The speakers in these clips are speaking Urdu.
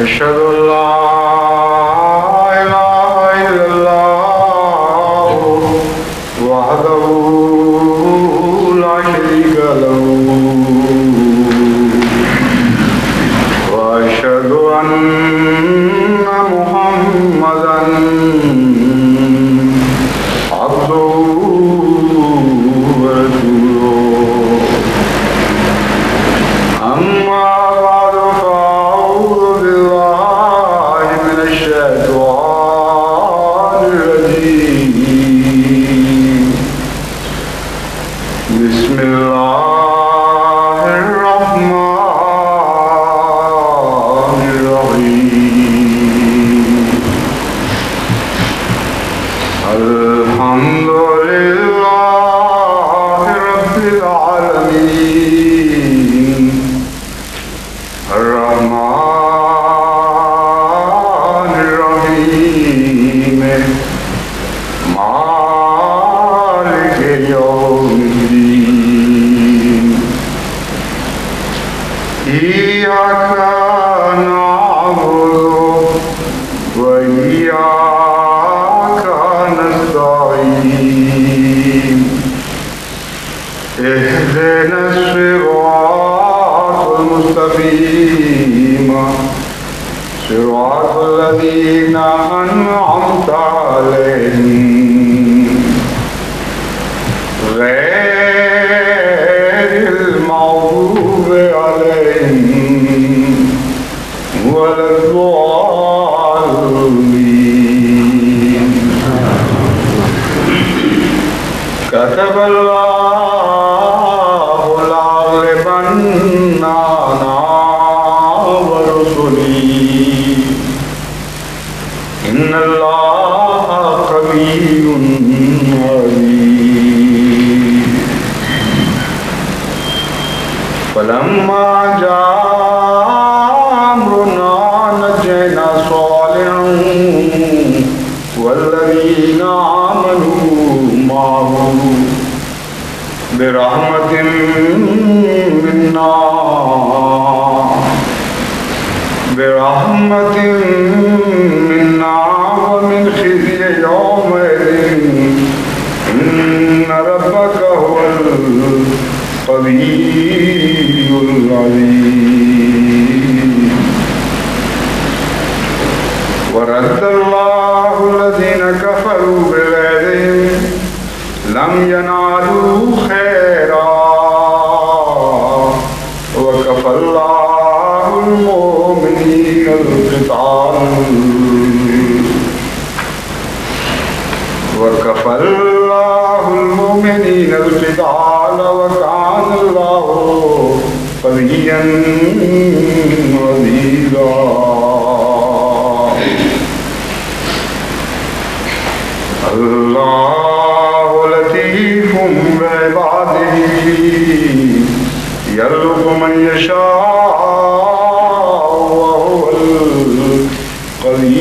أشهد أن لا إله إلا الله وحده لا شريك له وأشهد أن محمدا عبده ورسوله أما بعد فأعوذ بالله من الشيطان الرجيم بسم الله الرحمن الرحيم الحمد لله رب العالمين الرحمن الرحيم مالك يوم الدين إياك نعبد وإياك نستعين اهدنا الصراط المستقيم صراط الذين أنعمت عليهم غير المغضوب عليهم ولا الضالين كتب الله لأغلبن أنا ورسلي إن الله قوي عزيز فلما جاء أمرنا نجينا صالحا والذين آمنوا معه برحمة منا ومن خزي يومئذ إن ربك هو القوي العزيز ورد الله الذين كفروا بغيظهم لم ينالوا خيرا وكفى الله المؤمنين القتال وكان الله قويا عزيزا الله لطيف بعباده يرزق من يشاء وهو القوي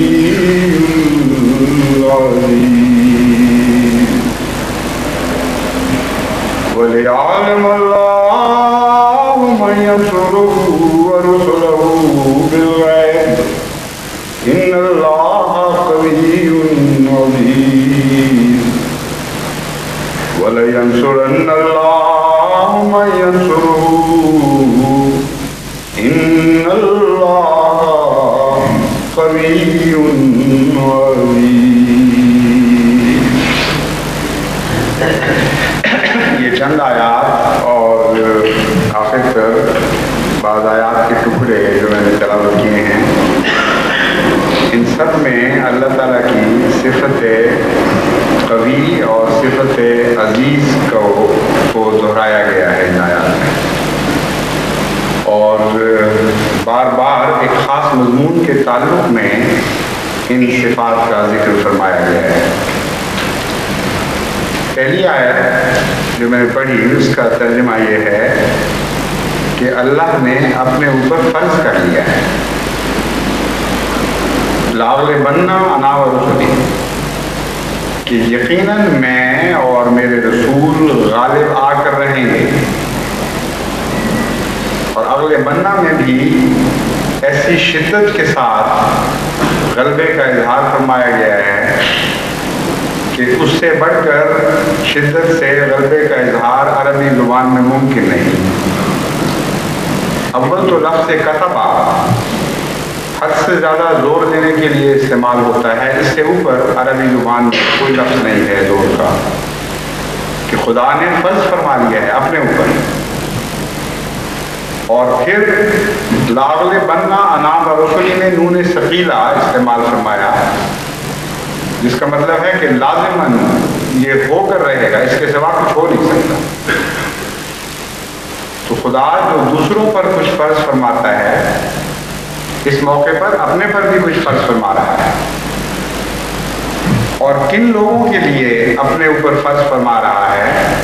العزيز وليعلم الله من ينصره ورسله بالغيب إن الله قوي عزيز ولينصرن الله من ينصره إن الله قوي عزيز. یہ چند آیات اور آخر پر بعض آیات کے ٹکڑے جو میں نے تلاوت کیے ہیں، ان سب میں اللہ تعالیٰ کی صفت قوی اور صفت عزیز کو دہرایا گیا ہے ان آیات میں، اور بار بار ایک خاص مضمون کے تعلق میں ان صفات کا ذکر فرمایا گیا ہے۔ پہلی آیت جو میں نے پڑھی اس کا ترجمہ یہ ہے کہ اللہ نے اپنے اوپر فرض کر لیا ہے، لَأَغْلِبَنَّ أَنَا وَرُسُلِي، کہ یقیناً میں اور میرے رسول غالب آ کر رہیں گے، اور اغلبنہ میں بھی ایسی شدت کے ساتھ غلبے کا اظہار فرمایا گیا ہے کہ اس سے بڑھ کر شدت سے غلبے کا اظہار عربی زبان میں ممکن نہیں۔ اول تو لفظ کتبہ حد سے زیادہ زور دینے کے لیے استعمال ہوتا ہے، اس سے اوپر عربی زبان میں کوئی لفظ نہیں ہے زور کا، کہ خدا نے فرض فرما لیا ہے اپنے اوپر۔ اور پھر لاغلبن انا برسلی میں نون ثقیلہ استعمال فرمایا، جس کا مطلب ہے کہ لازماً یہ ہو کر رہے گا، اس کے سوا کچھ ہو نہیں سکتا۔ تو خدا جو دوسروں پر کچھ فرض فرماتا ہے، اس موقع پر اپنے پر بھی کچھ فرض فرما رہا ہے، اور کن لوگوں کے لیے اپنے اوپر فرض فرما رہا ہے؟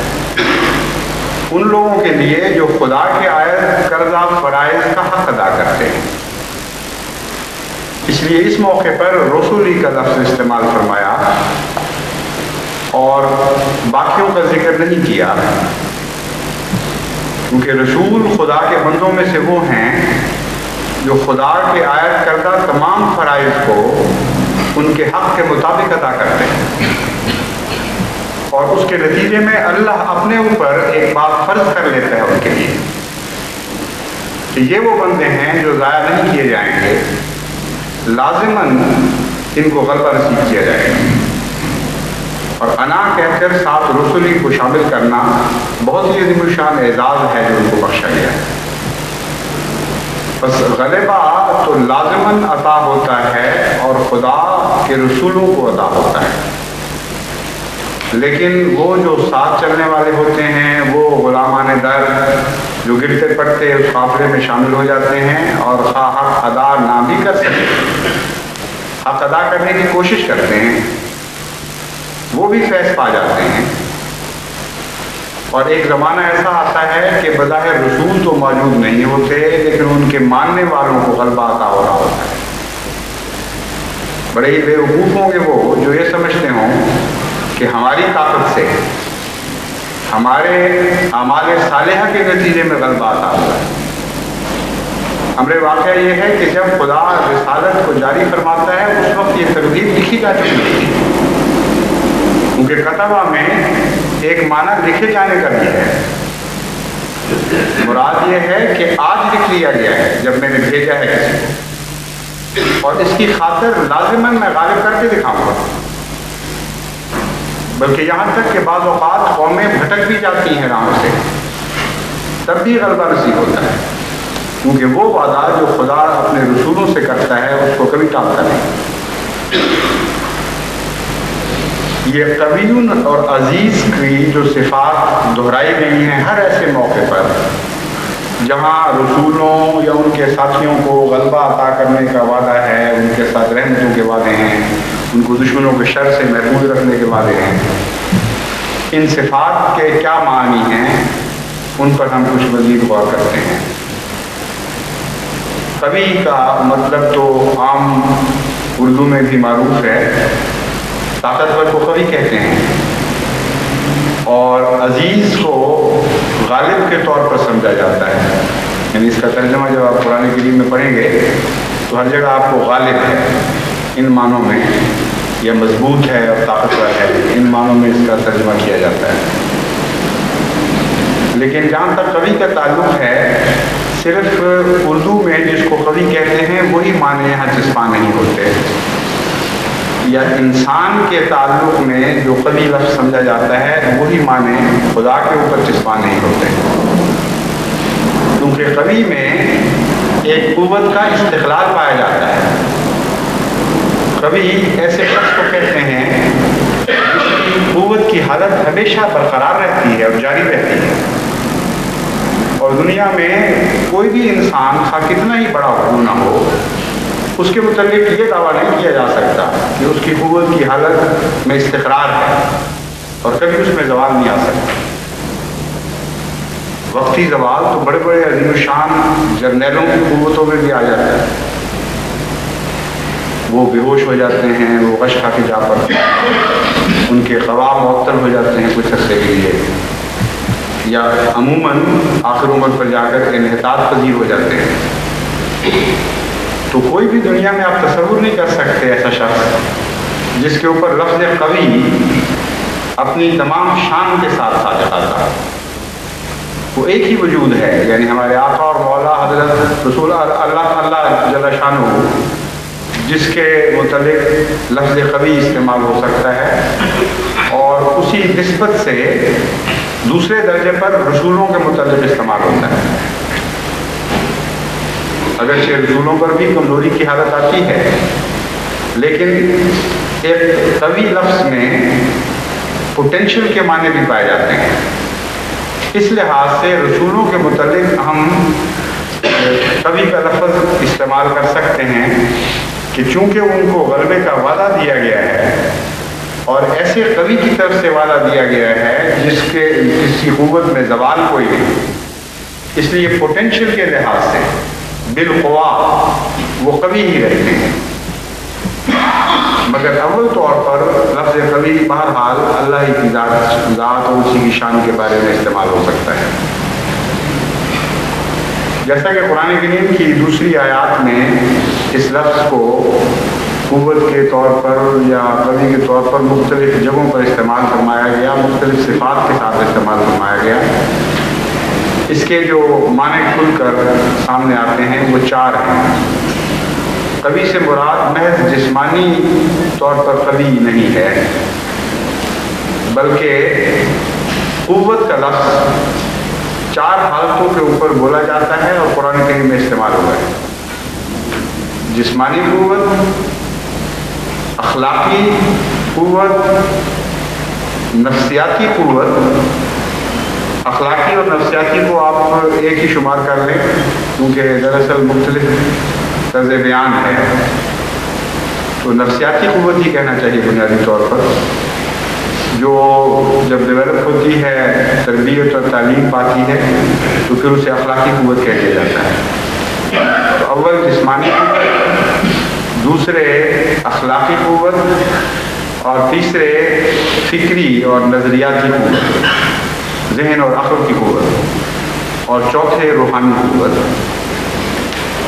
ان لوگوں کے لیے جو خدا کے عائد کردہ فرائض کا حق ادا کرتے ہیں۔ اس لیے اس موقع پر رسولی کا لفظ استعمال فرمایا اور باقیوں کا ذکر نہیں کیا، کیونکہ رسول خدا کے بندوں میں سے وہ ہیں جو خدا کے عائد کردہ تمام فرائض کو ان کے حق کے مطابق ادا کرتے ہیں، اور اس کے نتیجے میں اللہ اپنے اوپر ایک بات فرض کر لیتا ہے ان کے لیے کہ یہ وہ بندے ہیں جو ضائع نہیں کیے جائیں گے، لازماً ان کو غلبہ نصیب کیا جائے گا۔ اور انا کہہ کر ساتھ رسولی کو شامل کرنا بہت ہی عظیم الشان اعزاز ہے جو ان کو بخشا گیا ہے۔ بس غلبہ تو لازماً عطا ہوتا ہے اور خدا کے رسولوں کو عطا ہوتا ہے، لیکن وہ جو ساتھ چلنے والے ہوتے ہیں، وہ غلامان در جو گرتے پڑتے اس قافلے میں شامل ہو جاتے ہیں، اور حق ادا نہ بھی کر سکتے، حق ادا کرنے کی کوشش کرتے ہیں، وہ بھی فیض پا جاتے ہیں۔ اور ایک زمانہ ایسا آتا ہے کہ بظاہر رسول تو موجود نہیں ہوتے، لیکن ان کے ماننے والوں کو غلبہ عطا ہو رہا ہوتا ہے۔ بڑے ہی بیوقوف ہوں گے وہ جو یہ سمجھتے ہوں کہ ہماری طاقت سے، ہمارے اعمال صالحہ کے نتیجے میں غلبہ عطا ہوا ہے۔ امر واقعہ یہ ہے کہ جب خدا رسالت کو جاری فرماتا ہے، اس وقت یہ ترغیب لکھی جا چکی تھی، کیونکہ کتبہ میں ایک معنی لکھے جانے کا بھی ہے۔ مراد یہ ہے کہ آج لکھ لیا گیا ہے جب میں نے بھیجا ہے کسی کو، اور اس کی خاطر لازماً میں غالب کر کے دکھاؤں گا، بلکہ یہاں تک کہ بعض اوقات قومیں بھٹک بھی جاتی ہیں راہوں سے، تب بھی غلبہ نصیب ہوتا ہے، کیونکہ وہ وعدہ جو خدا اپنے رسولوں سے کرتا ہے اس کو کبھی ٹالتا نہیں۔ یہ قوی اور عزیز کی جو صفات دہرائی گئی ہیں ہر ایسے موقع پر جہاں رسولوں یا ان کے ساتھیوں کو غلبہ عطا کرنے کا وعدہ ہے، ان کے ساتھ رحمتوں کے وعدے ہیں، ان کو دشمنوں کے شر سے محفوظ رکھنے کے وعدے ہیں، ان صفات کے کیا معنی ہیں ان پر ہم کچھ مزید غور کرتے ہیں۔ قوی کا مطلب تو عام اردو میں بھی معروف ہے، طاقتور کو قوی کہتے ہیں، اور عزیز کو غالب کے طور پر سمجھا جاتا ہے، یعنی اس کا ترجمہ جب آپ قرآن کریم میں پڑھیں گے تو ہر جگہ آپ کو غالب ہے ان معنوں میں، یا مضبوط ہے اور طاقتور ہے ان معنوں میں اس کا ترجمہ کیا جاتا ہے۔ لیکن جہاں تک قوی کا تعلق ہے، صرف اردو میں جس کو قوی کہتے ہیں وہی معنی یہاں چسپاں نہیں ہوتے، یا انسان کے تعلق میں جو قوی لفظ سمجھا جاتا ہے وہی معنی خدا کے اوپر چسپاں نہیں ہوتے، کیونکہ قوی میں ایک قوت کا استقلال پایا جاتا ہے۔ قوی ایسے شخص کو کہتے ہیں جس کی قوت کی حالت ہمیشہ برقرار رہتی ہے اور جاری رہتی ہے، اور دنیا میں کوئی بھی انسان خواہ کتنا ہی بڑا ہو نہ ہو، اس کے متعلق یہ دعویٰ نہیں کیا جا سکتا کہ اس کی قوت کی حالت میں استقرار ہے اور کبھی اس میں زوال نہیں آ سکتا۔ وقتی زوال تو بڑے بڑے عظیم الشان جرنیلوں کی قوتوں میں بھی آ جاتا ہے، وہ بے ہوش ہو جاتے ہیں، وہ غش کھا کے جا پڑتے ہیں، ان کے خواہ معطل ہو جاتے ہیں کچھ عرصے کے لیے، یا عموماً آخر عمر پر جا کر انحطاط پذیر ہو جاتے ہیں۔ تو کوئی بھی دنیا میں آپ تصور نہیں کر سکتے ایسا شخص جس کے اوپر لفظ قوی اپنی تمام شان کے ساتھ صادق آتا. وہ ایک ہی وجود ہے، یعنی ہمارے آقا اور مولا حضرت رسول اللہ جل شانہ جس کے متعلق لفظ قوی استعمال ہو سکتا ہے، اور اسی نسبت سے دوسرے درجے پر رسولوں کے متعلق استعمال ہوتا ہے. اگرچہ رسولوں پر بھی کمزوری کی حالت آتی ہے، لیکن ایک قوی لفظ میں پوٹینشیل کے معنی بھی پائے جاتے ہیں. اس لحاظ سے رسولوں کے متعلق ہم قوی کا لفظ استعمال کر سکتے ہیں کہ چونکہ ان کو غلبے کا وعدہ دیا گیا ہے اور ایسے قوی کی طرف سے وعدہ دیا گیا ہے جس کی قوت میں زوال کوئی نہیں، اس لیے پوٹینشیل کے لحاظ سے بالقوا وہ قوی ہی رہتے ہیں. مگر اول طور پر لفظ قوی بہرحال اللہ ہی کی ذات اور اسی کی شان کے بارے میں استعمال ہو سکتا ہے. جیسا کہ قرآن کریم کی دوسری آیات میں اس لفظ کو قوت کے طور پر یا قوی کے طور پر مختلف جگہوں پر استعمال فرمایا گیا، مختلف صفات کے ساتھ استعمال فرمایا گیا. اس کے جو معنی کھل کر سامنے آتے ہیں وہ 4 ہیں. قوی سے مراد محض جسمانی طور پر قوی نہیں ہے، بلکہ قوت کا لفظ 4 حالتوں کے اوپر بولا جاتا ہے اور قرآن کریم میں استعمال ہوا ہے. جسمانی قوت، اخلاقی قوت، نفسیاتی قوت. اخلاقی اور نفسیاتی کو آپ ایک ہی شمار کر لیں کیونکہ دراصل مختلف طرز بیان ہے، تو نفسیاتی قوت ہی کہنا چاہیے بنیادی طور پر، جو جب ڈیولپ ہوتی ہے، تربیت اور تعلیم پاتی ہے، تو پھر اسے اخلاقی قوت کہہ دیا جاتا ہے. تو اول جسمانی قوت، دوسرے اخلاقی قوت، اور تیسرے فکری اور نظریاتی قوت، ذہن اور عقل کی قوت، اور چوتھے روحانی قوت.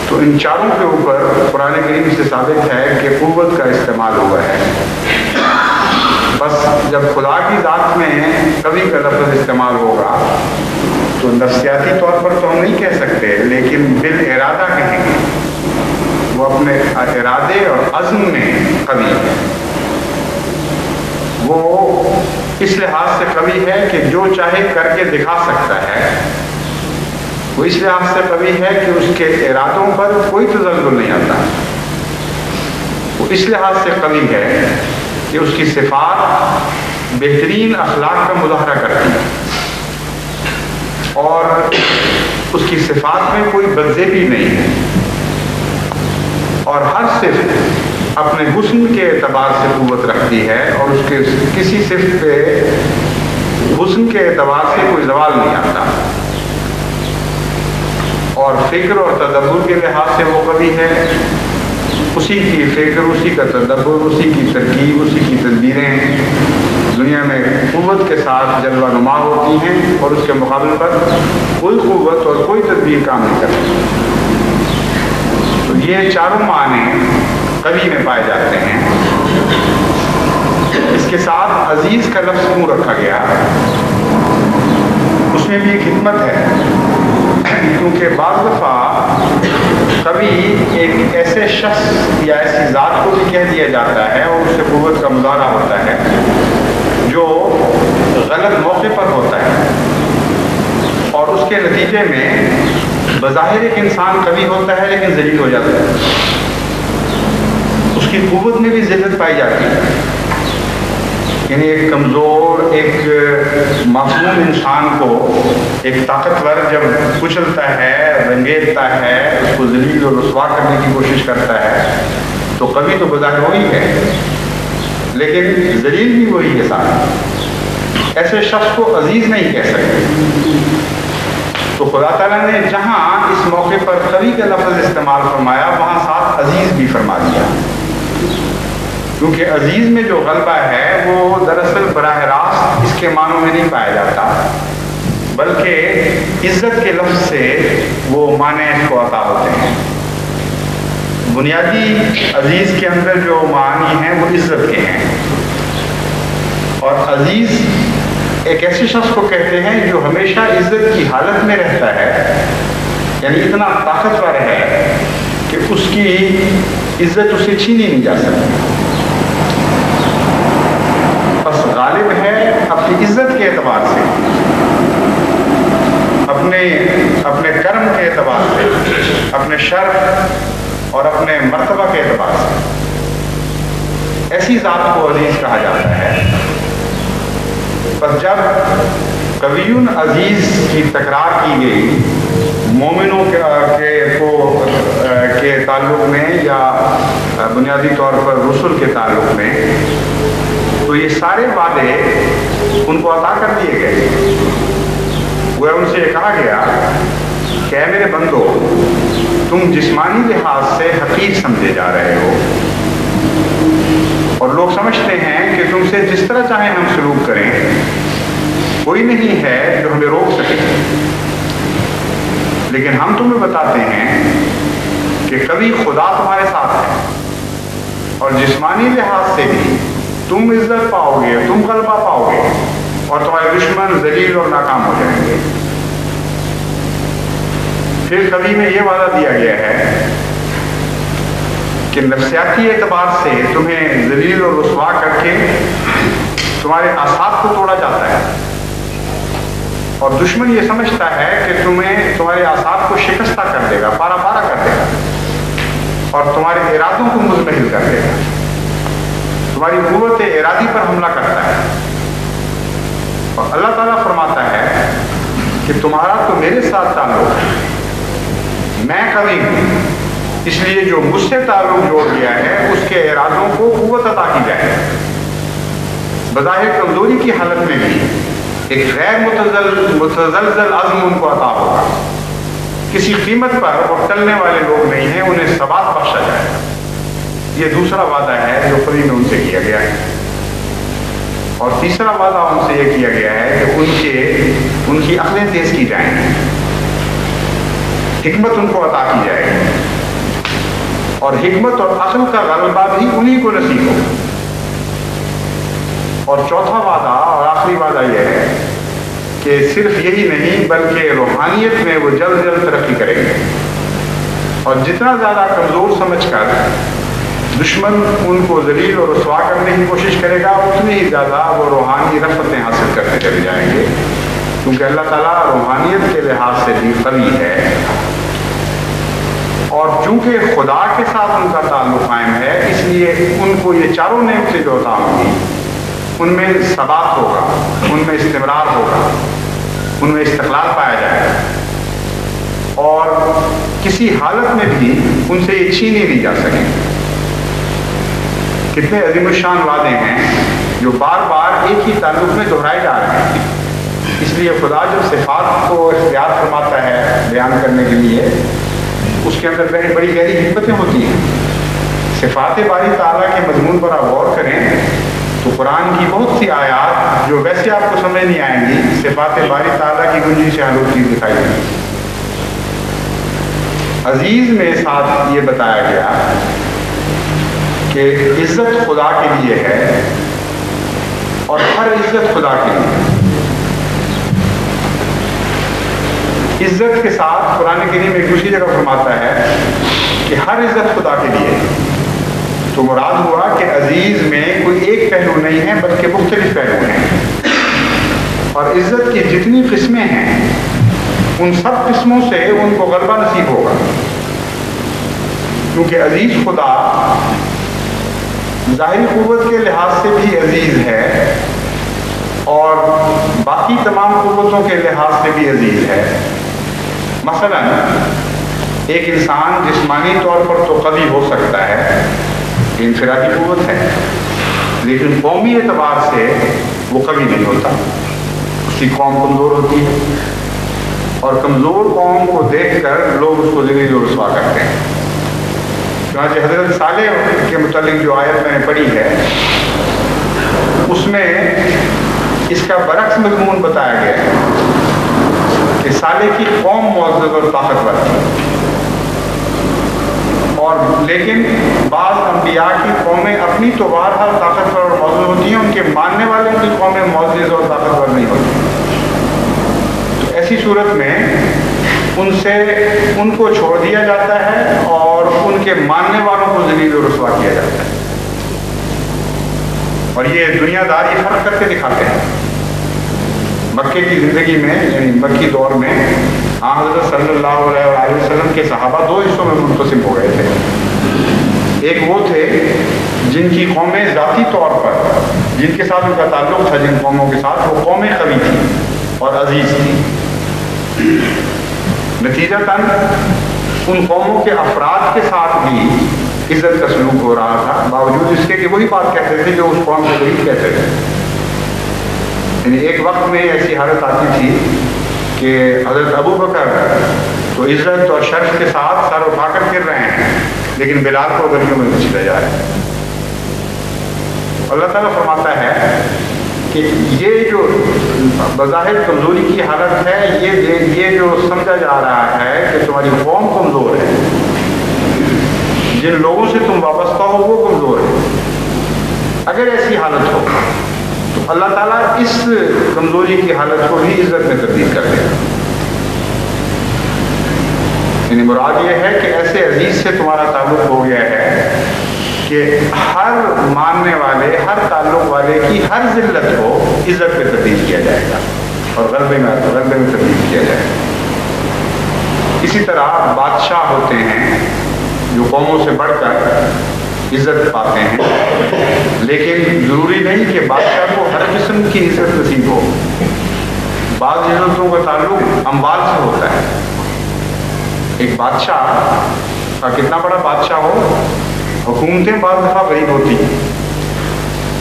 تو ان 4 کے اوپر قرآن کریم سے ثابت ہے کہ قوت کا استعمال ہوا ہے. بس جب خدا کی ذات میں قوی کا لفظ استعمال ہوگا تو نفسیاتی طور پر تو ہم نہیں کہہ سکتے، لیکن بالارادہ کہیں گے. وہ اپنے ارادے اور عزم میں قوی ہے. وہ اس لحاظ سے قوی ہے کہ جو چاہے کر کے دکھا سکتا ہے. وہ اس لحاظ سے قوی ہے کہ اس کے ارادوں پر کوئی تزلزل نہیں آتا. وہ اس لحاظ سے قوی ہے کہ اس کی صفات بہترین اخلاق کا مظاہرہ کرتی ہیں اور اس کی صفات میں کوئی بدذیلی نہیں ہے، اور ہر صفت اپنے حسن کے اعتبار سے قوت رکھتی ہے اور اس کے کسی صفت پہ حسن کے اعتبار سے کوئی زوال نہیں آتا. اور فکر اور تدبر کے لحاظ سے وہ قوی ہے. اسی کی فکر، اسی کا تدبر، اسی کی ترکیب، اسی کی تدبیریں دنیا میں قوت کے ساتھ جلوہ نما ہوتی ہیں اور اس کے مقابل پر کوئی قوت اور کوئی تدبیر کام نہیں کرتی. تو یہ 4 معنی قوی میں پائے جاتے ہیں. اس کے ساتھ عزیز کا لفظ کیوں رکھا گیا؟ اس میں بھی ایک حکمت ہے، کیونکہ بعض دفعہ کبھی ایک ایسے شخص یا ایسی ذات کو بھی کہہ دیا جاتا ہے اور اس سے قوت کا مظاہرہ ہوتا ہے جو غلط موقع پر ہوتا ہے، اور اس کے نتیجے میں بظاہر ایک انسان قوی ہوتا ہے لیکن ذلیل ہو جاتا ہے. اس کی قوت میں بھی ذلت پائی جاتی ہے. یعنی ایک کمزور، ایک معصوم انسان کو ایک طاقتور جب کچلتا ہے، رنگیلتا ہے، اس کو ذلیل اور رسوا کرنے کی کوشش کرتا ہے تو قوی تو بظاہر وہی ہے لیکن ذلیل بھی وہی ہے ساتھ. ایسے شخص کو عزیز نہیں کہہ سکتے. تو خدا تعالیٰ نے جہاں اس موقع پر قوی کا لفظ استعمال فرمایا وہاں ساتھ عزیز بھی فرما دیا، کیونکہ عزیز میں جو غلبہ ہے وہ دراصل براہ راست اس کے معنوں میں نہیں پایا جاتا، بلکہ عزت کے لفظ سے وہ معنی اس کو عطا ہوتے ہیں. بنیادی عزیز کے اندر جو معانی ہیں وہ عزت کے ہیں، اور عزیز ایک ایسے شخص کو کہتے ہیں جو ہمیشہ عزت کی حالت میں رہتا ہے، یعنی اتنا طاقتور ہے کہ اس کی عزت اسے چھینی نہیں جا سکتی، بس غالب ہے اپنی عزت کے اعتبار سے، اپنے کرم کے اعتبار سے، اپنے شرف اور اپنے مرتبہ کے اعتبار سے، ایسی ذات کو عزیز کہا جاتا ہے۔ بس جب قوی عزیز کی تکرار کی گئی مومنوں کے تعلق میں یا بنیادی طور پر رسل کے تعلق میں، تو یہ سارے وعدے ان کو عطا کر دیے گئے۔ وہ ان سے یہ کہا گیا کہ اے میرے بندو، تم جسمانی لحاظ سے حقیر سمجھے جا رہے ہو، اور لوگ سمجھتے ہیں کہ تم سے جس طرح چاہیں ہم سلوک کریں، کوئی نہیں ہے جو ہمیں روک سکے، لیکن ہم تمہیں بتاتے ہیں کہ کبھی خدا تمہارے ساتھ ہے، اور جسمانی لحاظ سے بھی تم عزت پاؤ گے، تم غلبہ پاؤ گے، اور تمہارے دشمن ذلیل اور ناکام ہو جائیں گے۔ پھر کبھی میں یہ وعدہ دیا گیا ہے کہ نفسیاتی اعتبار سے تمہیں ذلیل اور رسوا کر کے تمہارے اعصاب کو توڑا جاتا ہے، اور دشمن یہ سمجھتا ہے کہ تمہارے اعصاب کو شکستہ کر دے گا، پارا پارا کر دے گا، اور تمہارے ارادوں کو مزمحل کر دے گا، تمہاری قوت ارادی پر حملہ کرتا ہے۔ اور اللہ تعالیٰ فرماتا ہے کہ تمہارا تو میرے ساتھ تعلق ہے، میں قوی ہوں، اس لیے جو مجھ سے تعلق جوڑ گیا ہے اس کے ارادوں کو قوت عطا کی جائے۔ بظاہر کمزوری کی حالت میں بھی ایک غیر متزلزل عزم ان کو عطا ہوگا، کسی قیمت پر وہ ٹلنے والے لوگ نہیں ہیں، انہیں ثبات بخشا جائے گا۔ یہ دوسرا وعدہ ہے جو قریب میں ان سے کیا گیا ہے۔ اور تیسرا وعدہ ان سے یہ کیا گیا ہے کہ ان کی عقلیں تیز کی جائیں گی، حکمت ان کو عطا کی جائے گی، اور حکمت اور عقل کا غلبہ بھی انہی کو نصیب ہوگا۔ اور چوتھا وعدہ اور آخری وعدہ یہ ہے کہ صرف یہی نہیں بلکہ روحانیت میں وہ جلد جلد ترقی کریں گے، اور جتنا زیادہ کمزور سمجھ کر دشمن ان کو ذلیل اور رسوا کرنے کی کوشش کرے گا، اتنی ہی زیادہ وہ روحانی رفتیں حاصل کرتے چلے جائیں گے، کیونکہ اللہ تعالیٰ روحانیت کے لحاظ سے بھی قوی ہے، اور چونکہ خدا کے ساتھ ان کا تعلق قائم ہے، اس لیے ان کو یہ چاروں نعمتیں جو عطا ہوں گی ان میں ثبات ہوگا، ان میں استمرار ہوگا، ان میں استقلال پایا جائے گا، اور کسی حالت میں بھی ان سے یہ چھینی نہیں جا سکیں۔ کتنے عظیم الشان وعدے ہیں جو بار بار ایک ہی تعلق میں دہرائے جا رہے ہیں۔ اس لیے خدا جو صفات کو اختیار فرماتا ہے بیان کرنے کے لیے، اس کے اندر بڑی گہری حکمتیں ہوتی ہیں۔ صفات باری تعالیٰ کے مضمون پر آپ غور کریں تو قرآن کی بہت سی آیات جو ویسے آپ کو سمجھ نہیں آئیں گی، صفات باری تعالیٰ کی گنجی سے آلودگی دکھائی دیں گی۔ عزیز میں ساتھ یہ بتایا گیا کہ عزت خدا کے لیے ہے، اور ہر عزت خدا کے لیے۔ عزت کے ساتھ قرآن کریم ایک دوسری جگہ فرماتا ہے کہ ہر عزت خدا کے لیے، تو مراد ہوا کہ عزیز میں کوئی ایک پہلو نہیں ہے بلکہ مختلف پہلو ہیں، اور عزت کی جتنی قسمیں ہیں ان سب قسموں سے ان کو غلبہ نصیب ہوگا، کیونکہ عزیز خدا ظاہری قوت کے لحاظ سے بھی عزیز ہے، اور باقی تمام قوتوں کے لحاظ سے بھی عزیز ہے۔ مثلا ایک انسان جسمانی طور پر تو قوی ہو سکتا ہے، انفرادی قوت ہے، لیکن قومی اعتبار سے وہ قوی نہیں ہوتا، اس کی قوم کمزور ہوتی ہے، اور کمزور قوم کو دیکھ کر لوگ اس کو ذلیل و رسوا کرتے ہیں۔ چنانچہ حضرت صالح کے متعلق جو آیت میں نے پڑھی ہے اس میں اس کا برعکس مضمون بتایا گیا ہے کہ صالح کی قوم معزز اور طاقتور تھی، اور لیکن بعض انبیاء کی قومیں اپنی تو بہرحال طاقتور اور معزز ہوتی ہیں، ان کے ماننے والوں کی قومیں معزز اور طاقتور نہیں ہوتی. تو ایسی صورت میں ان کو چھوڑ دیا جاتا ہے اور ان کے ماننے والوں کو ذلیل و رسوا کیا جاتا ہے. اور یہ دنیا دار یہ فرق کر کے دکھاتے ہیں. مکے کی زندگی میں یعنی مکی دور میں حضرت صلی اللہ علیہ وسلم کے صحابہ دو حصوں میں منقسم ہو گئے تھے. ایک وہ تھے جن کی قومیں ذاتی طور پر جن کے ساتھ ان کا تعلق تھا، جن قوموں کے ساتھ وہ قومیں قوی تھیں اور عزیز تھیں. نتیجتاً ان قوموں کے افراد کے ساتھ بھی عزت کا سلوک ہو رہا تھا، باوجود اس کے کہ وہی بات کہتے تھے جو اس قوم کے غریب کہتے تھے. یعنی ایک وقت میں ایسی حالت آتی تھی کہ حضرت ابو بکر تو عزت اور شرف کے ساتھ سر اٹھا کر گر رہے ہیں، لیکن بلال کو گلیوں میں گھسیٹا جا رہا ہے. اللہ تعالیٰ فرماتا ہے کہ یہ جو بظاہر کمزوری کی حالت ہے، یہ جو سمجھا جا رہا ہے کہ تمہاری قوم کمزور ہے، جن لوگوں سے تم وابستہ ہو وہ کمزور ہے. اگر ایسی حالت ہو تو اللہ تعالیٰ اس کمزوری کی حالت کو بھی عزت میں تبدیل کر دے گا. یعنی مراد یہ ہے کہ ایسے عزیز سے تمہارا تعلق ہو گیا ہے کہ ہر ماننے والے، ہر تعلق والے کی ہر ذلت کو عزت میں تبدیل کیا جائے گا اور غلبے میں تبدیل کیا جائے گا. اسی طرح بادشاہ ہوتے ہیں جو قوموں سے بڑھ کر عزت پاتے ہیں، لیکن ضروری نہیں کہ بادشاہ کو ہر قسم کی عزت نصیب ہو. بعض عزتوں کا تعلق اموال سے ہوتا ہے. ایک بادشاہ کا کتنا بڑا بادشاہ ہو، حکومتیں بعض دفعہ غریب ہوتی ہیں،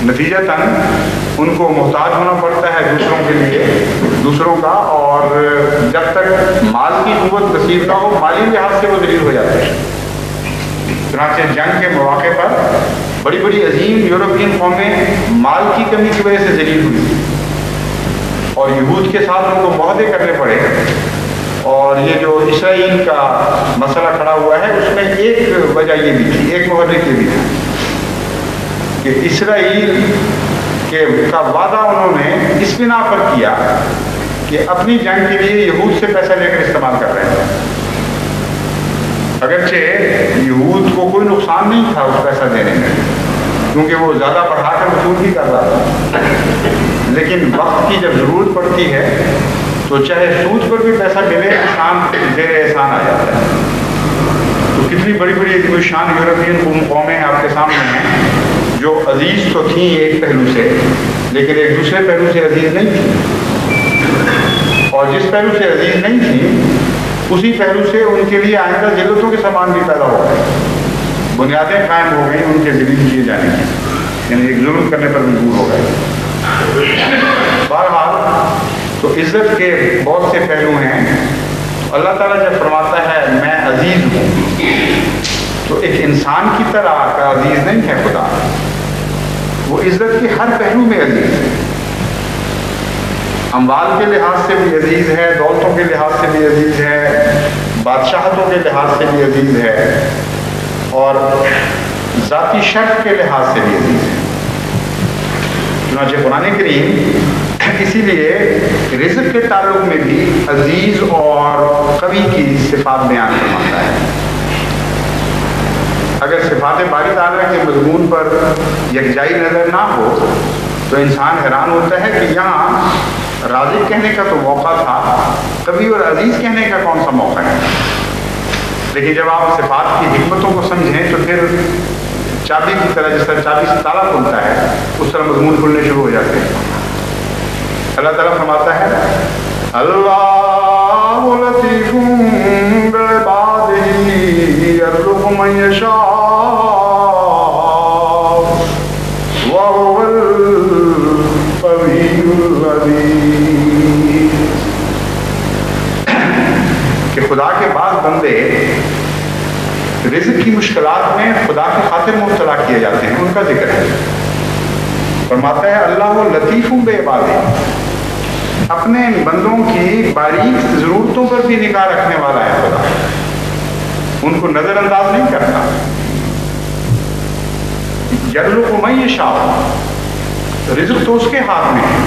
نتیجتاً ان کو محتاج ہونا پڑتا ہے دوسروں کا، اور جب تک مال کی قوت نصیب نہ ہو مالی لحاظ سے وہ ذلیل ہو جاتے ہیں. چنانچہ جنگ کے مواقع پر بڑی بڑی عظیم یورپین قومیں مال کی کمی کی وجہ سے ذلیل ہوئی اور یہود کے ساتھ ان کو معاہدے کرنے پڑے. اور یہ جو اسرائیل کا مسئلہ کھڑا ہوا ہے اس میں ایک وجہ یہ بھی تھی، ایک محرک یہ بھی تھا کہ اسرائیل کا وعدہ انہوں نے اس بنا پر کیا کہ اپنی جنگ کے لیے یہود سے پیسہ لے کر استعمال کر رہے ہیں. اگرچہ یہود کو کوئی نقصان نہیں تھا اس پیسہ دینے میں، کیونکہ وہ زیادہ بڑھا کر وصول بھی کر رہا تھا، لیکن وقت کی جب ضرورت پڑتی ہے تو چاہے سود پر بھی پیسہ ملے، زیر احسان آ جاتا ہے. تو کتنی بڑی بڑی شان یورپین قومیں آپ کے سامنے ہیں جو عزیز تو تھیں ایک پہلو سے، لیکن ایک دوسرے پہلو سے عزیز نہیں تھیں، اور جس پہلو سے عزیز نہیں تھیں اسی پہلو سے ان کے لیے آئندہ ذلتوں کے سامان بھی پیدا ہو گئے، بنیادیں قائم ہو گئی ان کے ذلیل کیے جانے کی، یعنی ایک ظلم کرنے پر مجبور ہو گئے. بہرحال تو عزت کے بہت سے پہلو ہیں. اللہ تعالیٰ جب فرماتا ہے میں عزیز ہوں، تو ایک انسان کی طرح کا عزیز نہیں ہے خدا، وہ عزت کے ہر پہلو میں عزیز ہے. اموال کے لحاظ سے بھی عزیز ہے، دولتوں کے لحاظ سے بھی عزیز ہے، بادشاہتوں کے لحاظ سے بھی عزیز ہے، اور ذاتی شرف کے لحاظ سے بھی عزیز ہے. چنانچہ قرآن کریم اسی لیے رزق کے تعلق میں بھی عزیز اور قوی کی صفات بیان فرماتا ہے. اگر صفات باری تعالیٰ کے مضمون پر یکجائی نظر نہ ہو تو انسان حیران ہوتا ہے کہ یہاں رازق کہنے کا تو موقع تھا، قوی اور عزیز کہنے کا کون سا موقع ہے. لیکن جب آپ صفات کی حکمتوں کو سمجھیں تو پھر چابی کی طرح، جس طرح چابی سے تالا کھلتا ہے اس طرح مضمون کھلنے شروع ہو جاتے ہیں. اللہ تعالیٰ فرماتا ہے اللہ لطیف بعبادہ یرزق من یشاء وهو القوی العزیز. کہ خدا کے بعض بندے رزق کی مشکلات میں خدا کی خاطر مبتلا کیے جاتے ہیں، ان کا ذکر ہے. فرماتا ہے اللہ لطیف بعبادہ، اپنے بندوں کی باریک ضرورتوں پر بھی نگاہ رکھنے والا ہے خدا. ان کو نظر انداز نہیں کرتا. یرزق من یشاء، رزق تو اس کے ہاتھ میں ہے،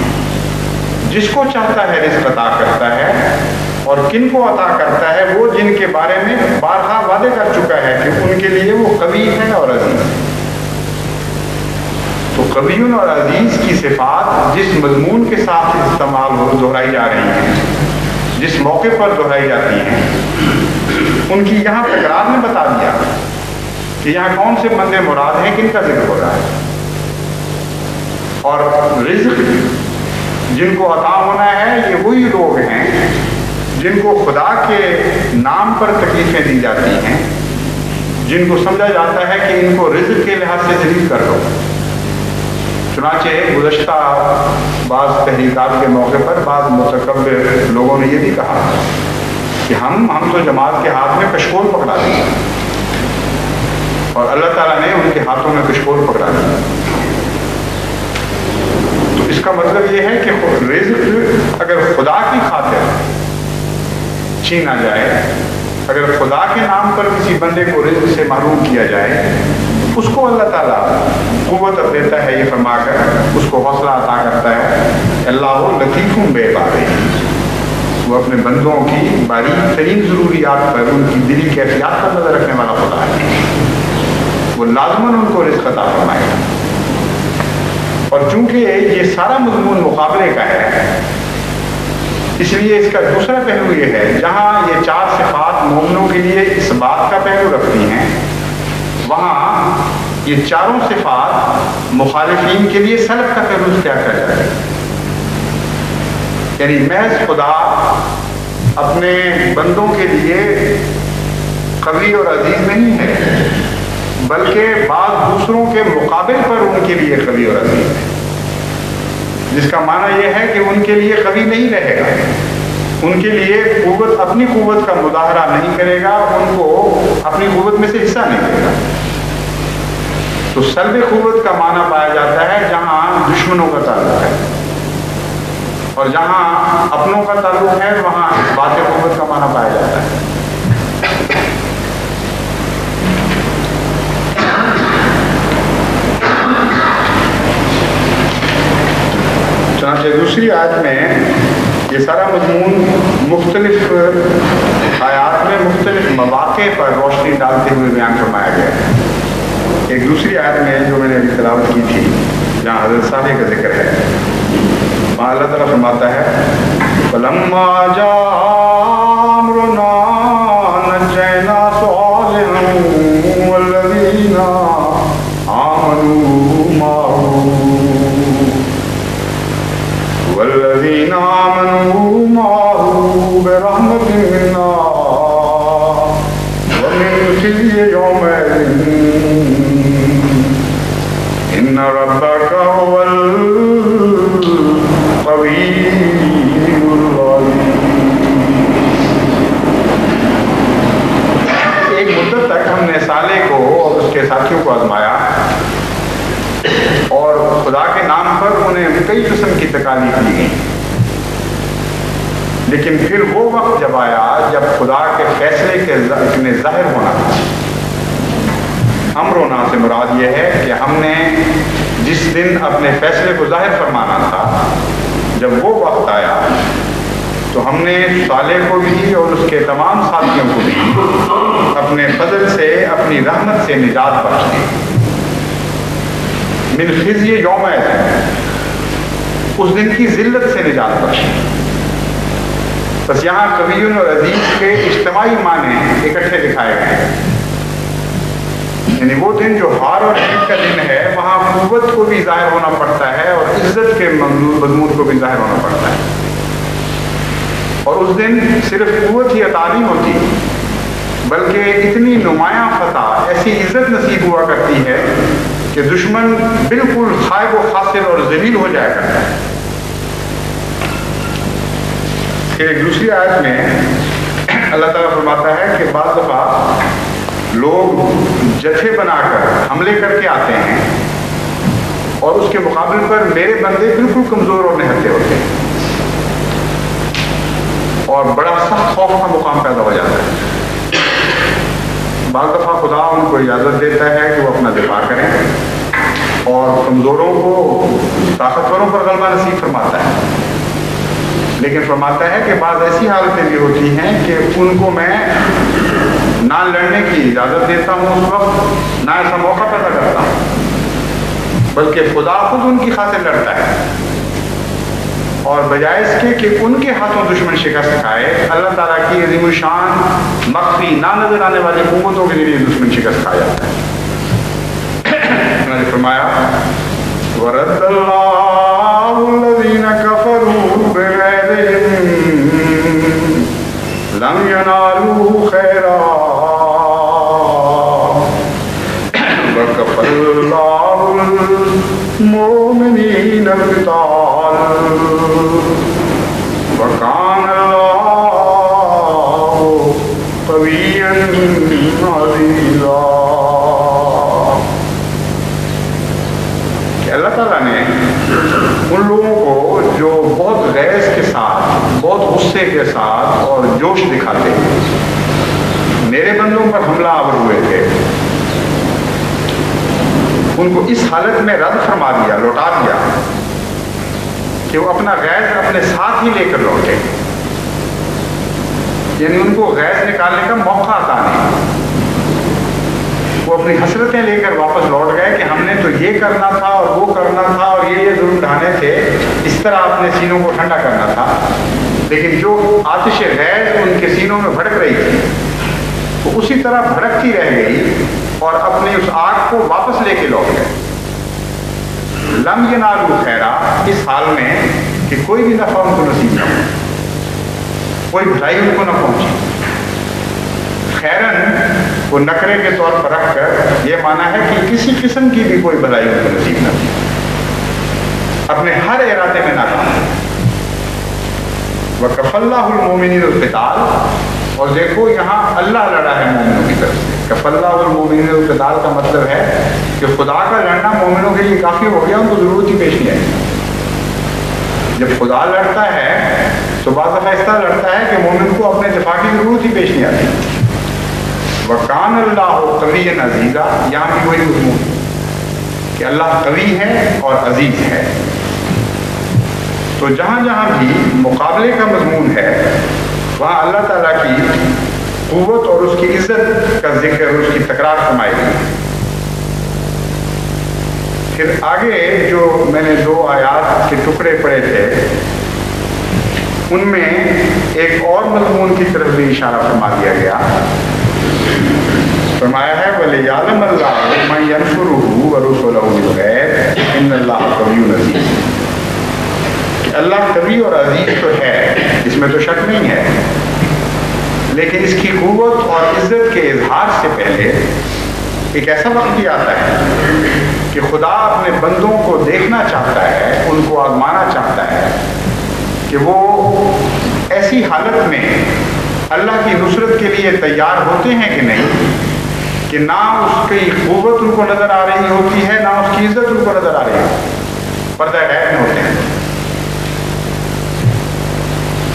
جس کو چاہتا ہے رزق عطا کرتا ہے. اور کن کو عطا کرتا ہے؟ وہ جن کے بارے میں بارہا وعدے کر چکا ہے کہ ان کے لیے وہ قوی ہے اور عزیز. تو قوی اور عزیز کی صفات جس مضمون کے ساتھ استعمال دہرائی جا رہی ہیں، جس موقع پر دہرائی جاتی ہیں، ان کی یہاں تکرار نے بتا دیا کہ یہاں کون سے بندے مراد ہیں، کن کا ذکر ہو رہا ہے. اور رزق جن کو عطا ہونا ہے یہ وہی لوگ ہیں جن کو خدا کے نام پر تکلیفیں دی جاتی ہیں، جن کو سمجھا جاتا ہے کہ ان کو رزق کے لحاظ سے ذلیل کر دو. چنانچہ گزشتہ بعض تحریکات کے موقع پر بعض متکبر لوگوں نے یہ بھی کہا کہ ہم تو جماعت کے ہاتھ میں کشکول پکڑا دیں، اور اللہ تعالیٰ نے ان کے ہاتھوں میں کشکول پکڑا دیا. تو اس کا مطلب یہ ہے کہ رزق اگر خدا کی خاطر چھینا جائے، اگر خدا کے نام پر کسی بندے کو رزق سے محروم کیا جائے، اس کو اللہ تعالیٰ قوت دیتا ہے، یہ فرما کر اس کو حوصلہ عطا کرتا ہے. اللہ لطیف بِعِبَادِهِ، وہ اپنے بندوں کی باریک ترین ضروریات پر، ان کی دلی کیفیات پر نظر رکھنے والا خدا ہے. وہ لازماً ان کو رزق عطا فرمائے گا. اور چونکہ یہ سارا مضمون مقابلے کا ہے، اس لیے اس کا دوسرا پہلو یہ ہے، جہاں یہ چار صفات مومنوں کے لیے اس بات کا پہلو رکھتی ہیں، وہاں یہ چاروں صفات مخالفین کے لیے سلب کا پہلو اختیار کر جائے. یعنی محض خدا اپنے بندوں کے لیے قوی اور عزیز نہیں ہے، بلکہ بعض دوسروں کے مقابل پر ان کے لیے قوی اور عزیز ہے، جس کا معنی یہ ہے کہ ان کے لیے قوی نہیں رہے گا، ان کے لیے قوت، اپنی قوت کا مظاہرہ نہیں کرے گا، ان کو اپنی قوت میں سے حصہ نہیں دے گا. تو سلب قوت کا معنی پایا جاتا ہے جہاں دشمنوں کا تعلق ہے، اور جہاں اپنوں کا تعلق ہے وہاں اثبات قوت کا معنی پایا جاتا ہے. چنانچہ دوسری آیت میں یہ سارا مضمون مختلف آیات میں مختلف مواقع پر روشنی ڈالتے ہوئے بیان فرمایا گیا ہے. ایک دوسری آیت میں جو میں نے ابھی تلاوت کی تھی، جہاں حضرت صالح کا ذکر ہے، وہاں اللہ تعالیٰ فرماتا ہے فَلَمَّا جَاءَ أَمْرُنَا نَجَّيْنَا صَالِحًا وَالَّذِينَ آمَنُوا مَعَهُ بِرَحْمَةٍ مِنَّا وَمِنْ خِزْيِ يَوْمَئِذٍ إِنَّ رَبَّكَ هُوَ الْقَوِيُّ الْعَزِيزُ. ایک مدت تک ہم نے صالح کو اور اس کے ساتھیوں کو آزمایا، اور خدا کے نام پر انہیں کئی قسم کی تکالیف دی گئی. لیکن پھر وہ وقت جب آیا جب خدا کے فیصلے کے ظاہر ہونا تھا. امرونا سے مراد یہ ہے کہ ہم نے جس دن اپنے فیصلے کو ظاہر فرمانا تھا، جب وہ وقت آیا تو ہم نے صالح کو بھی اور اس کے تمام ساتھیوں کو بھی اپنے فضل سے، اپنی رحمت سے نجات بخش دی. من خزی یومئذ، اس دن کی ذلت سے نجات بخشی. بس یہاں قوی اور عزیز کے اجتماعی معنی اکٹھے دکھائے گئے ہیں. یعنی وہ دن جو ہار اور جیت کا دن ہے، وہاں قوت کو بھی ظاہر ہونا پڑتا ہے اور عزت کے مضمون کو بھی ظاہر ہونا پڑتا ہے. اور اس دن صرف قوت ہی عطا نہیں ہوتی، بلکہ اتنی نمایاں فتح، ایسی عزت نصیب ہوا کرتی ہے کہ دشمن بالکل خائب و خاسر اور ذلیل ہو جایا کرتا ہے. پھر ایک دوسری آیت میں اللہ تعالیٰ فرماتا ہے کہ بعض دفعہ لوگ جتھے بنا کر حملے کر کے آتے ہیں، اور اس کے مقابل پر میرے بندے بالکل کمزور اور نہتے ہوتے ہیں، اور بڑا سخت خوف کا مقام پیدا ہو جاتا ہے. بعض دفعہ خدا ان کو اجازت دیتا ہے کہ وہ اپنا دفاع کریں اور کمزوروں کو طاقتوروں پر غلبہ نصیب فرماتا ہے، لیکن فرماتا ہے کہ بعض ایسی حالتیں بھی ہوتی ہیں کہ ان کو میں نہ لڑنے کی اجازت دیتا ہوں اس وقت، نہ ایسا موقع پیدا کرتا ہوں، بلکہ خدا خود ان کی خاطر لڑتا ہے، اور بجائے اس کے کہ ان کے ہاتھوں دشمن شکست کھائے، اللہ تعالیٰ کی عظیم الشان مخفی نہ نظر آنے والی قوتوں کے ذریعے دشمن شکست کھا جاتا ہے۔ انہوں نے فرمایا وَرَدَّ اللَّهُ الَّذِينَ كَفَرُوا بِغَيْظِهِمْ لَمْ يَنَالُوا خَيْرًا وَكَفَى اللَّهُ الْمُؤْمِنِينَ الْقِتَالَ وَكَانَ اللَّهُ قَوِيًّا عَزِيزًا۔ کہ اللہ تعالیٰ نے ان لوگوں کو جو بہت غیظ کے ساتھ، بہت غصے کے ساتھ اور جوش دکھاتے میرے بندوں پر حملہ آور ہوئے تھے، ان کو اس حالت میں رد فرما دیا، لوٹا دیا کہ وہ اپنا غیظ اپنے ساتھ ہی لے کر لوٹے، یعنی ان کو غیظ نکالنے کا موقع عطا نہیں، وہ اپنی حسرتیں لے کر واپس لوٹ گئے کہ ہم نے تو یہ کرنا تھا اور وہ کرنا تھا اور یہ ظلم ڈھانے تھے، اس طرح اپنے سینوں کو ٹھنڈا کرنا تھا، لیکن جو آتش غیظ ان کے سینوں میں بھڑک رہی تھی وہ اسی طرح بھڑکتی رہ گئی اور اپنی اس آگ کو واپس لے کے لوٹ گئے۔ لم ینالوا خیرا، اس حال میں کہ کوئی بھی نفع ان کو نصیب نہ ہو، کوئی بھلائی ان کو نہ پہنچی۔ خیرن وہ نکرے کے طور پر رکھ کر یہ مانا ہے کہ کسی قسم کی بھی کوئی بھلائی ان کو نصیب نہ ہو، اپنے ہر ارادے میں ناکام۔ وَكَفَى اللَّهُ الْمُؤْمِنِينَ الْقِتَالَ، اور دیکھو یہاں اللہ لڑا ہے مومنوں کی طرف سے۔ کفى اللَّهُ الْمُؤْمِنِينَ الْقِتَالَ کا مطلب ہے کہ خدا کا لڑنا مومنوں کے لیے کافی ہو گیا، ان کو ضرورت ہی پیش نہیں آئی۔ جب خدا لڑتا ہے تو بعض دفعہ اس طرح لڑتا ہے کہ مومن کو اپنے دفاع کی ضرورت ہی پیش نہیں آتی۔ وَكَانَ اللَّهُ قَوِيًّا عَزِيزًا، یہاں بھی وہی مضمون کہ اللہ قوی ہے اور عزیز ہے۔ تو جہاں جہاں بھی مقابلے کا مضمون ہے وہاں اللہ تعالیٰ کی قوت اور اس کی عزت کا ذکر، اس کی تکرار فرمائی گئی۔ پھر آگے جو میں نے 2 آیات کے ٹکڑے پڑھے تھے ان میں ایک اور مضمون کی طرف بھی اشارہ فرما دیا گیا، فرمایا ہے وَلِيَعْلَمَ اللَّهُ مَن يَنْصُرُهُ وَرُسُلَهُ بِالْغَيْبِ إِنَّ اللَّهَ قَوِيٌّ عَزِيزٌ، کہ اللہ قوی اور عزیز تو ہے، اس میں تو شک نہیں ہے، لیکن اس کی قوت اور عزت کے اظہار سے پہلے ایک ایسا وقت بھی آتا ہے کہ خدا اپنے بندوں کو دیکھنا چاہتا ہے، ان کو آزمانا چاہتا ہے کہ وہ ایسی حالت میں اللہ کی نصرت کے لیے تیار ہوتے ہیں کہ نہیں، کہ نہ اس کی قوت ان کو نظر آ رہی ہوتی ہے، نہ اس کی عزت ان کو نظر آ رہی ہے، پردہ غیب میں ہوتے ہیں۔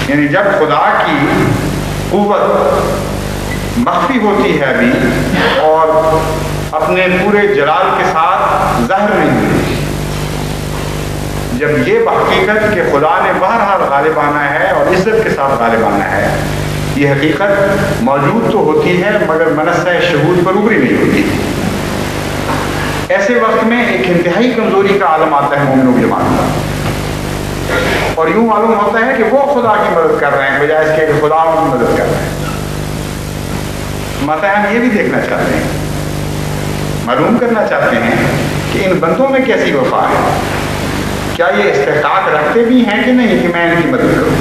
یعنی جب خدا کی قوت مخفی ہوتی ہے ابھی اور اپنے پورے جلال کے ساتھ ظاہر نہیں ہوتی، جب یہ بحقیقت کہ خدا نے بہرحال غالب آنا ہے اور عزت کے ساتھ غالب آنا ہے، یہ حقیقت موجود تو ہوتی ہے مگر منصہ شہود پر ابری نہیں ہوتی، ایسے وقت میں ایک انتہائی کمزوری کا عالم آتا ہے مومنوں کی جماعت کا، اور یوں معلوم ہوتا ہے کہ وہ خدا کی مدد کر رہے ہیں بجائے اس کے کہ خدا ان کی مدد کر رہے ہیں۔ ماتا ہم یہ بھی دیکھنا چاہتے ہیں، معلوم کرنا چاہتے ہیں کہ ان بندوں میں کیسی وفا ہے، کیا یہ استحقاق رکھتے بھی ہیں کہ نہیں کہ میں ان کی مدد کروں۔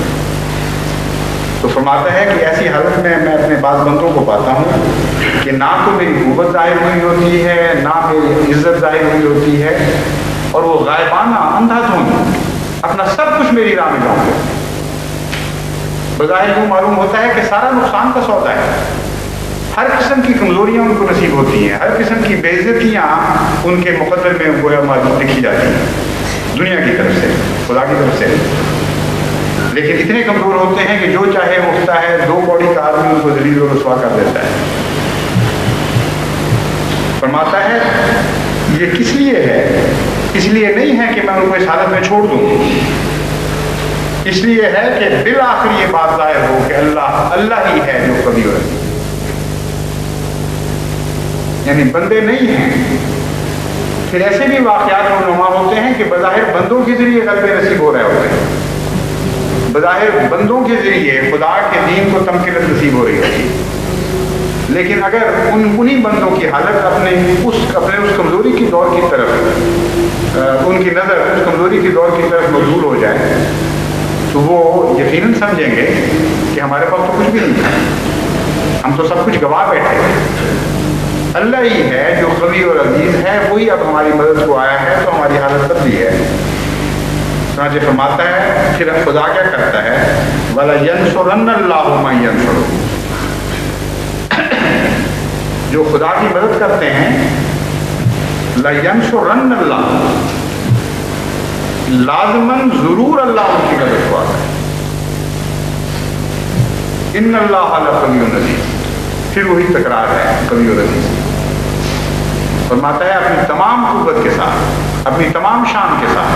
تو فرماتا ہے کہ ایسی حالت میں میں اپنے بعض بندوں کو پاتا ہوں کہ نہ تو میری قوت ظاہر ہوئی ہوتی ہے، نہ میری عزت ظاہر ہوئی ہوتی ہے، اور وہ غائبانہ اندھا دھند اپنا سب کچھ میری راہ میں لاؤں گے۔ بظاہر یوں معلوم ہوتا ہے کہ سارا نقصان کا سودا ہے، ہر قسم کی کمزوریاں ان کو نصیب ہوتی ہیں، ہر قسم کی بے عزتیاں ان کے مقدر میں گویا موجود لکھی جاتی ہیں دنیا کی طرف سے، خدا کی طرف سے، لیکن اتنے کمزور ہوتے ہیں کہ جو چاہے اٹھتا ہے، 2 کوڑی کا آدمی ان کو ذلیل و رسوا کر دیتا ہے۔ فرماتا ہے یہ کس لیے ہے؟ اس لیے نہیں ہے کہ میں ان کو اس حالت میں چھوڑ دوں، اس لیے ہے کہ بالآخر یہ بات ظاہر ہو کہ اللہ ہی ہے جو قوی اور عزیز، یعنی بندے نہیں ہیں۔ پھر ایسے بھی واقعات رونما ہوتے ہیں کہ بظاہر بندوں کے ذریعے غلبے نصیب ہو رہے ہوتے ہیں، بظاہر بندوں کے ذریعے خدا کے دین کو تمکینت نصیب ہو رہی ہوتی ہے، لیکن اگر انہی بندوں کی حالت اپنے اس کمزوری کی دور کی طرف ان کی نظر اس کمزوری کی دور کی طرف مبذول ہو جائے تو وہ یقیناً سمجھیں گے کہ ہمارے پاس تو کچھ بھی نہیں تھا، ہم تو سب کچھ گوا بیٹھے ہیں، اللہ ہی ہے جو قوی اور عزیز ہے، وہی اب ہماری مدد کو آیا ہے تو ہماری حالت بدلی ہے۔ چنانچہ فرماتا ہے پھر خدا کیا کرتا ہے، وَلَيَنْصُرَنَّ اللَّهُ مَن يَنْصُرُهُ، جو خدا کی مدد کرتے ہیں، لَيَنْصُرَنَّ اللَّهُ، لازماً ضرور اللہ ان کی مدد کو آتا ہے، ان اللہ لقوی عزیز، پھر وہی تکرار ہے قوی اور عزیز۔ فرماتا ہے اپنی تمام قوت کے ساتھ، اپنی تمام شان کے ساتھ،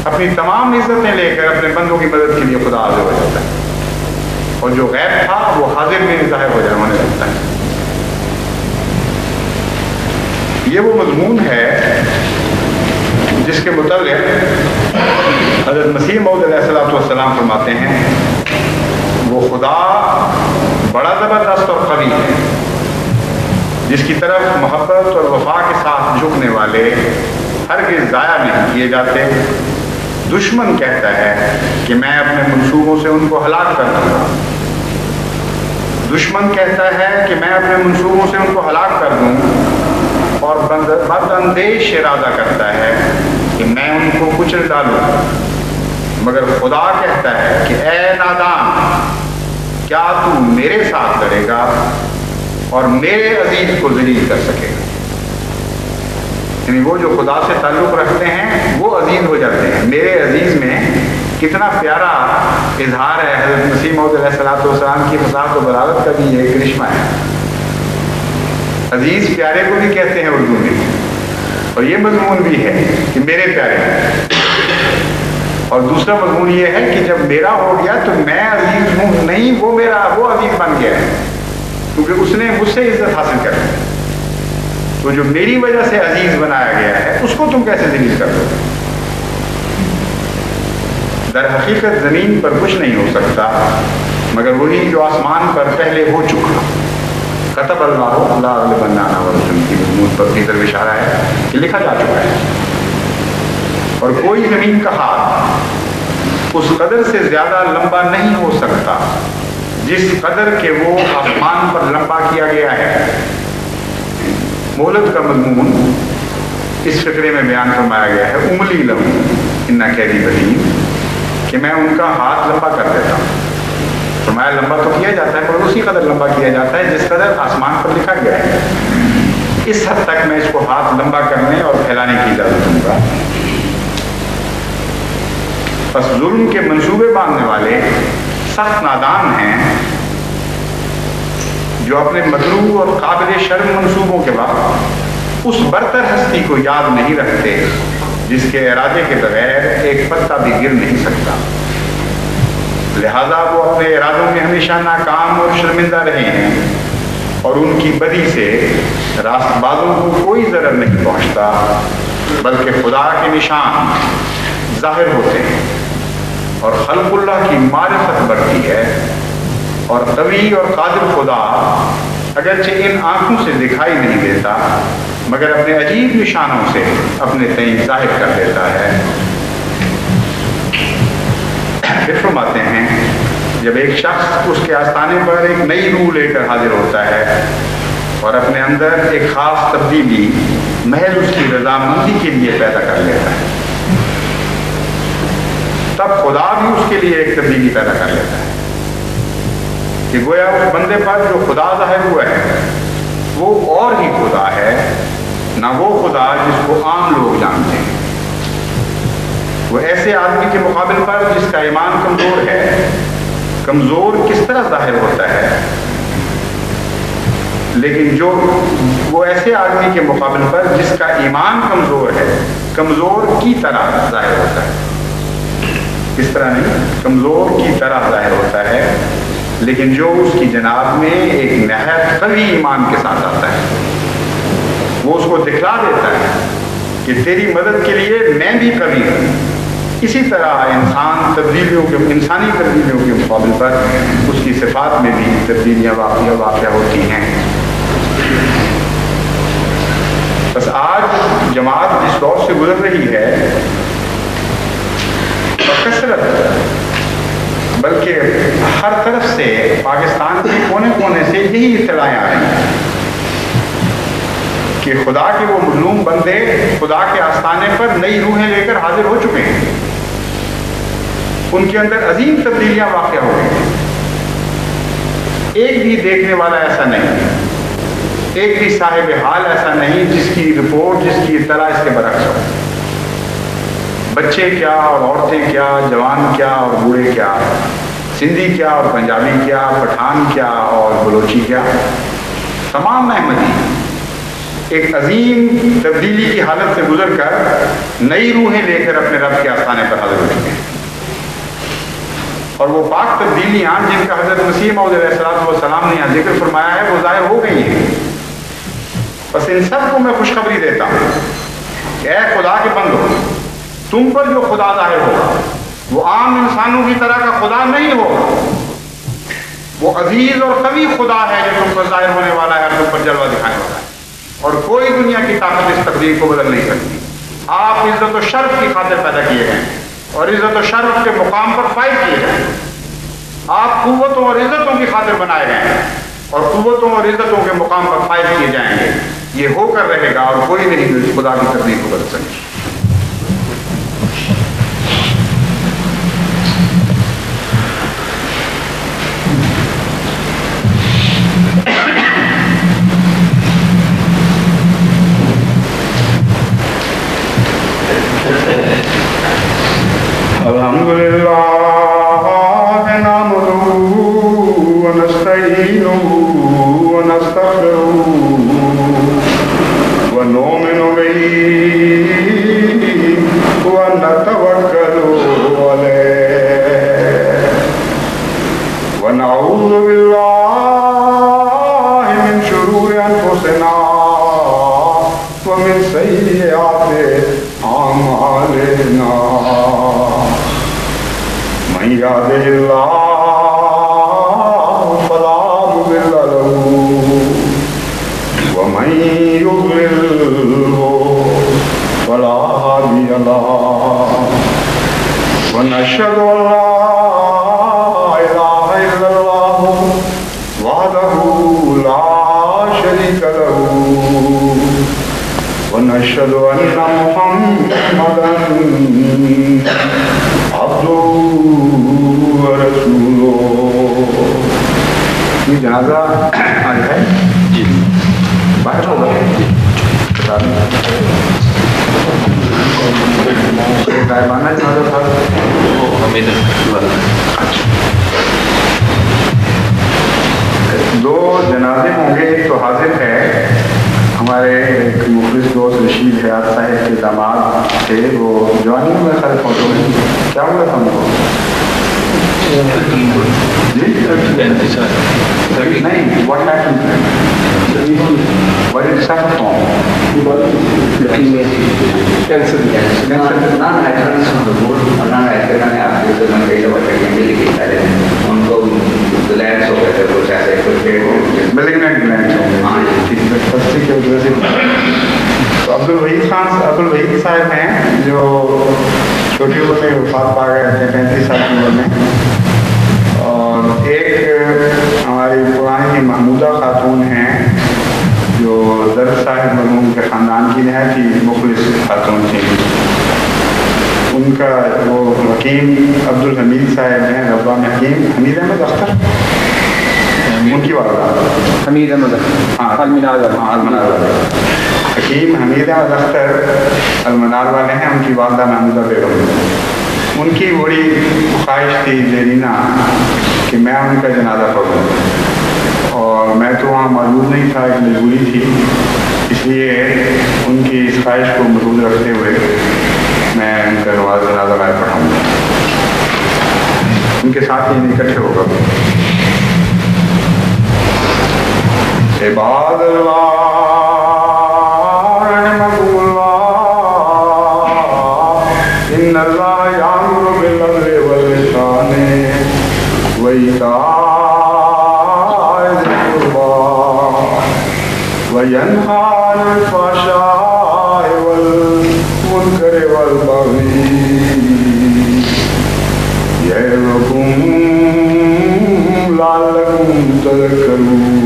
اپنی تمام عزتیں لے کر اپنے بندوں کی مدد کے لیے خدا حاضر ہو جاتا ہے، اور جو غیب تھا وہ حاضر میں ظاہر ہونے لگتا ہے۔ یہ وہ مضمون ہے جس کے متعلق حضرت مسیح موعود علیہ السلام فرماتے ہیں وہ خدا بڑا زبردست اور قوی ہے، جس کی طرف محبت اور وفا کے ساتھ جھکنے والے ہرگز ضائع نہیں کیے جاتے۔ دشمن کہتا ہے کہ میں اپنے منصوبوں سے ان کو ہلاک کر دوں گا، دشمن کہتا ہے کہ میں اپنے منصوبوں سے ان کو ہلاک کر دوں، اور بد اندیش ارادہ کرتا ہے کہ میں ان کو کچل ڈالوں، مگر خدا کہتا ہے کہ اے نادان، کیا تو میرے ساتھ لڑے گا اور میرے عزیز کو ذلیل کر سکے گا؟ یعنی وہ جو خدا سے تعلق رکھتے ہیں وہ عزیز ہو جاتے ہیں۔ میرے عزیز میں کتنا پیارا اظہار ہے حضرت مسیح موعود علیہ السلام کی فصاحت و بلاغت کا بھی یہ کرشمہ ہے۔ عزیز پیارے کو بھی کہتے ہیں اردو میں، اور یہ مضمون بھی ہے کہ میرے پیارے ہیں، اور دوسرا مضمون یہ ہے کہ جب میرا ہو گیا تو میں عزیز ہوں نہیں، وہ عزیز بن گیا ہے، کیونکہ اس نے مجھ سے عزت حاصل کر لی، تو جو میری وجہ سے عزیز بنایا گیا ہے اس کو تم کیسے ذلیل کر دو؟ در حقیقت زمین پر کچھ نہیں ہو سکتا مگر وہی جو آسمان پر پہلے ہو چکا۔ کتب اللہ غالباً کی مضمون پر کی طرف اشارہ ہے کہ لکھا جا چکا ہے، اور کوئی زمین کا ہاتھ اس قدر سے زیادہ لمبا نہیں ہو سکتا جس قدر کہ وہ آسمان پر لمبا کیا گیا ہے۔ مہلت کا مضمون اس فقرے میں بیان فرمایا گیا ہے، املی لہم انا کیدی متین، کہ میں ان کا ہاتھ لمبا کر دیتا ہوں۔ فرمایا لمبا تو کیا جاتا ہے پر اسی قدر لمبا کیا جاتا ہے جس قدر آسمان پر لکھا گیا ہے، اس حد تک میں اس کو ہاتھ لمبا کرنے اور پھیلانے کی اجازت دوں گا۔ بس ظلم کے منصوبے باندھنے والے سخت نادان ہیں جو اپنے مطلوب اور قابل شرم منصوبوں کے بعد اس برتر ہستی کو یاد نہیں رکھتے جس کے ارادے کے بغیر ایک پتا بھی گر نہیں سکتا، لہذا وہ اپنے ارادوں میں ہمیشہ ناکام اور شرمندہ رہے ہیں، اور ان کی بدی سے راست بازوں کو کوئی ضرر نہیں پہنچتا بلکہ خدا کے نشان ظاہر ہوتے ہیں اور خلق اللہ کی معرفت بڑھتی ہے، اور قوی اور قادر خدا اگرچہ ان آنکھوں سے دکھائی نہیں دیتا مگر اپنے عجیب نشانوں سے اپنے تئیں ظاہر کر دیتا ہے۔ پھر فرماتے ہیں جب ایک شخص اس کے آستانے پر ایک نئی روح لے کر حاضر ہوتا ہے اور اپنے اندر ایک خاص تبدیلی محض اس کی رضامندی کے لیے پیدا کر لیتا ہے، تب خدا بھی اس کے لیے ایک تبدیلی پیدا کر لیتا ہے کہ گویا اس بندے پر جو خدا ظاہر ہوا ہے وہ اور ہی خدا ہے، نہ وہ خدا جس کو عام لوگ جانتے ہیں۔ وہ ایسے آدمی کے مقابل پر جس کا ایمان کمزور ہے، کمزور کس طرح ظاہر ہوتا ہے؟ لیکن جو وہ ایسے آدمی کے مقابل پر جس کا ایمان کمزور ہے، کمزور کی طرح ظاہر ہوتا ہے، اس طرح نہیں، کمزور کی طرح ظاہر ہوتا ہے، لیکن جو اس کی جناب میں ایک نہایت قوی ایمان کے ساتھ آتا ہے، وہ اس کو دکھلا دیتا ہے کہ تیری مدد کے لیے میں بھی قوی ہوں۔ اسی طرح انسانی تبدیلیوں کے مقابل پر اس کی صفات میں بھی تبدیلیاں واقع ہوتی ہیں۔ بس آج جماعت جس دور سے گزر رہی ہے بکثرت، بلکہ ہر طرف سے پاکستان کے کونے کونے سے یہی اطلاعیں آ رہی ہیں کہ خدا کے وہ مظلوم بندے خدا کے آستانے پر نئی روحیں لے کر حاضر ہو چکے ہیں، ان کے اندر عظیم تبدیلیاں واقع ہو گئی ہیں۔ ایک بھی دیکھنے والا ایسا نہیں، ایک بھی صاحب حال ایسا نہیں جس کی رپورٹ، جس کی اطلاع اس کے برعکس ہو۔ بچے کیا اور عورتیں کیا، جوان کیا اور بوڑھے کیا، سندھی کیا اور پنجابی کیا، پٹھان کیا اور بلوچی کیا، تمام احمدی ایک عظیم تبدیلی کی حالت سے گزر کر نئی روحیں لے کر اپنے رب کے آستانے پر حاضر ہو چکے ہیں۔ اور وہ پاک تبدیلیاں جن کا حضرت مسیح موعود علیہ السلام نے یہاں ذکر فرمایا ہے، وہ ظاہر ہو گئی ہیں۔ بس ان سب کو میں خوشخبری دیتا ہوں کہ اے خدا کے بندو، تم پر جو خدا ظاہر ہوگا وہ عام انسانوں کی طرح کا خدا نہیں ہوگا، وہ عزیز اور قوی خدا ہے جو تم پر ظاہر ہونے والا ہے، تم پر جلوہ دکھانے والا ہے، اور کوئی دنیا کی طاقت اس تقدیر کو بدل نہیں سکتی۔ آپ عزت و شرف کی خاطر پیدا کیے گئے ہیں اور عزت و شرف کے مقام پر فائز کیے گئے ہیں۔ آپ قوتوں اور عزتوں کی خاطر بنائے گئے ہیں اور قوتوں اور عزتوں کے مقام پر فائز کیے جائیں گے۔ یہ ہو کر رہے گا اور کوئی نہیں خدا کی تقدیر کو بدل سکے۔ الحمدللہ نحمدہ ونستعینہ ونستغفرہ ونؤمن بہ ونتوکل علیہ ونعوذ باللہ من شرور انفسنا ومن سیئات اعمالنا، من يهده الله فلا مضل له ومن يضلل فلا هادي له، ونشهد ان لا اله الا الله وحده لا شريك له، ونشهد ان محمدا عبدہ ورسولہ۔ یہ جنازہ آج ہے جی باہر ہوگا غائبانہ جنازہ تھا دو جنازے ہوں گے، ایک تو حاضر ہے ہمارے ایک مخلص دوست رشید حیات صاحب کے داماد تھے، وہ جوانی میں خیر فوٹو میں کیا ہوا تھا ان کو جی نہیں واٹ عبدالوحید صاحب ہیں جو چھوٹی عمر میں وفات پا گئے تھے 35 سال کی عمر میں، اور ایک ہماری پرانی کی محمودہ خاتون ہیں جو درد صاحب مرحوم کے خاندان کی نہایت ہی مخلص خاتون تھیں۔ ان کا وہ حکیم عبدالحمید صاحب ہیں، ربا میں حکیم حمید احمد اختر، ان کی والدہ حمید احمد المنار حکیم حمید احمد اختر المنار والے ہیں، ان کی والدہ محمودہ بیگم۔ ان کی بڑی خواہش تھی زیرینہ کہ میں ان کا جنازہ پڑھوں، اور میں تو وہاں موجود نہیں تھا، ایک مجبوری تھی، اس لیے ان کی اس خواہش کو ملحوظ رکھتے ہوئے میں ان کا نماز جنازہ میں پڑھاؤں گا، ان کے ساتھ ہی اکٹھے ہوگا۔ عباد اللہ رحمکم اللہ، ان اللہ یامر بالعدل والإحسان وإیتاء ذی القربی وینہی عن الفحشاء والمنکر والبغی یعظکم لعلکم تذکرون۔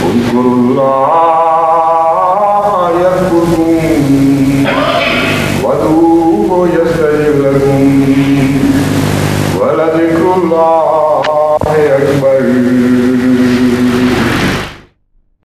اذکروا اللہ یذکرکم وادعوہ یستجب لکم ولذکر اللہ اکبر۔